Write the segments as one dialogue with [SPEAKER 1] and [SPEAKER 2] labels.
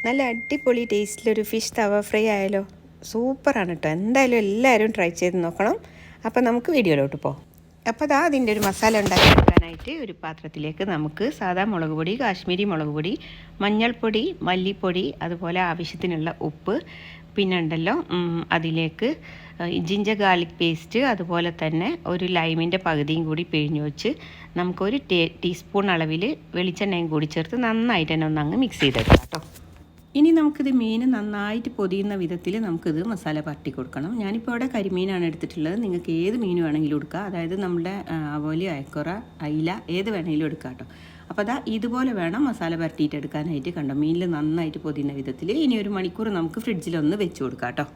[SPEAKER 1] നല്ല അടിപൊളി ടേസ്റ്റിലൊരു ഫിഷ് തവ ഫ്രൈ ആയാലോ. സൂപ്പറാണ് കേട്ടോ. എന്തായാലും എല്ലാവരും ട്രൈ ചെയ്ത് നോക്കണം. അപ്പോൾ നമുക്ക് വീഡിയോയിലോട്ട് പോകാം. അപ്പോൾ അതിൻ്റെ ഒരു മസാല ഉണ്ടാക്കിയെടുക്കാനായിട്ട് ഒരു പാത്രത്തിലേക്ക് നമുക്ക് സാധാ മുളക് പൊടി, കാശ്മീരി മുളക് പൊടി, മഞ്ഞൾപ്പൊടി, മല്ലിപ്പൊടി, അതുപോലെ ആവശ്യത്തിനുള്ള ഉപ്പ്, പിന്നെ ഉണ്ടല്ലോ അതിലേക്ക് ജിഞ്ചർ ഗാർലിക് പേസ്റ്റ്, അതുപോലെ തന്നെ ഒരു ലൈമിൻ്റെ പകുതിയും കൂടി പിഴിഞ്ഞ് വെച്ച് നമുക്കൊരു ടീസ്പൂൺ അളവിൽ വെളിച്ചെണ്ണയും കൂടി ചേർത്ത് നന്നായിട്ട് തന്നെ ഒന്നങ്ങ് മിക്സ് ചെയ്തെടുക്കാം കേട്ടോ. ഇനി നമുക്കിത് മീൻ നന്നായിട്ട് പൊതിയുന്ന വിധത്തിൽ നമുക്കിത് മസാല പരട്ടി കൊടുക്കണം. ഞാനിപ്പോൾ ഇവിടെ കരിമീനാണ് എടുത്തിട്ടുള്ളത്. നിങ്ങൾക്ക് ഏത് മീൻ വേണമെങ്കിലും എടുക്കുക. അതായത് നമ്മുടെ അവോലി, അയക്കുറ, അയില ഏത് വേണമെങ്കിലും എടുക്കുക കേട്ടോ. അപ്പോൾ ഇതുപോലെ വേണം മസാല പരട്ടിയിട്ട് എടുക്കാനായിട്ട്. കണ്ടോ, മീനിൽ നന്നായിട്ട് പൊതിയുന്ന വിധത്തിൽ. ഇനി ഒരു മണിക്കൂർ നമുക്ക് ഫ്രിഡ്ജിലൊന്ന് വെച്ച് കൊടുക്കാം കേട്ടോ.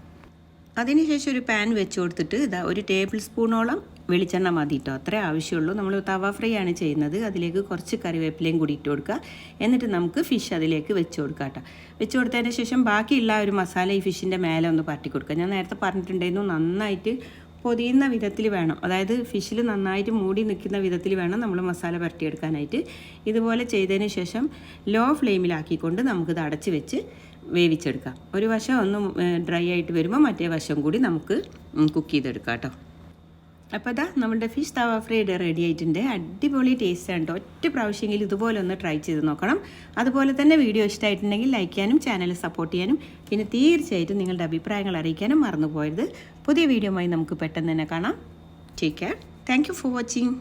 [SPEAKER 1] അതിനുശേഷം ഒരു പാൻ വെച്ച് കൊടുത്തിട്ട് ഒരു ടേബിൾ സ്പൂണോളം വെളിച്ചെണ്ണ മതി കേട്ടോ. അത്രേ ആവശ്യമുള്ളൂ. നമ്മൾ തവ ഫ്രൈ ആണ് ചെയ്യുന്നത്. അതിലേക്ക് കുറച്ച് കറിവേപ്പിലയും കൂടി ഇട്ട് കൊടുക്കുക. എന്നിട്ട് നമുക്ക് ഫിഷ് അതിലേക്ക് വെച്ച് കൊടുക്കാം കേട്ടോ. വെച്ച് കൊടുത്തതിന് ശേഷം ബാക്കിയുള്ള ഒരു മസാല ഈ ഫിഷിൻ്റെ മേലെ ഒന്ന് പരട്ടി കൊടുക്കുക. ഞാൻ നേരത്തെ പറഞ്ഞിട്ടുണ്ടായിരുന്നു, നന്നായിട്ട് പൊതിയുന്ന വിധത്തിൽ വേണം. അതായത് ഫിഷിൽ നന്നായിട്ട് മൂടി നിൽക്കുന്ന വിധത്തിൽ വേണം നമ്മൾ മസാല പരട്ടിയെടുക്കാനായിട്ട്. ഇതുപോലെ ചെയ്തതിന് ശേഷം ലോ ഫ്ലെയിമിലാക്കിക്കൊണ്ട് നമുക്കിത് അടച്ച് വെച്ച് വേവിച്ചെടുക്കാം. ഒരു വശം ഒന്ന് ഡ്രൈ ആയിട്ട് വരുമ്പോൾ മറ്റേ വശം കൂടി നമുക്ക് കുക്ക് ചെയ്തെടുക്കാം കേട്ടോ. അപ്പോൾ നമ്മുടെ ഫിഷ് തവ ഫ്രൈ റെഡി ആയിട്ടുണ്ട്. അടിപൊളി ടേസ്റ്റാണ് കേട്ടോ. ഒറ്റ പ്രാവശ്യമെങ്കിലും ഇതുപോലെ ഒന്ന് ട്രൈ ചെയ്ത് നോക്കണം. അതുപോലെ തന്നെ വീഡിയോ ഇഷ്ടമായിട്ടുണ്ടെങ്കിൽ ലൈക്ക് ചെയ്യാനും ചാനൽ സപ്പോർട്ട് ചെയ്യാനും പിന്നെ തീർച്ചയായിട്ടും നിങ്ങളുടെ അഭിപ്രായങ്ങൾ അറിയിക്കാനും മറന്നു പോയത്. പുതിയ വീഡിയോയുമായി നമുക്ക് പെട്ടെന്ന് തന്നെ കാണാം. Take care. Thank you for watching.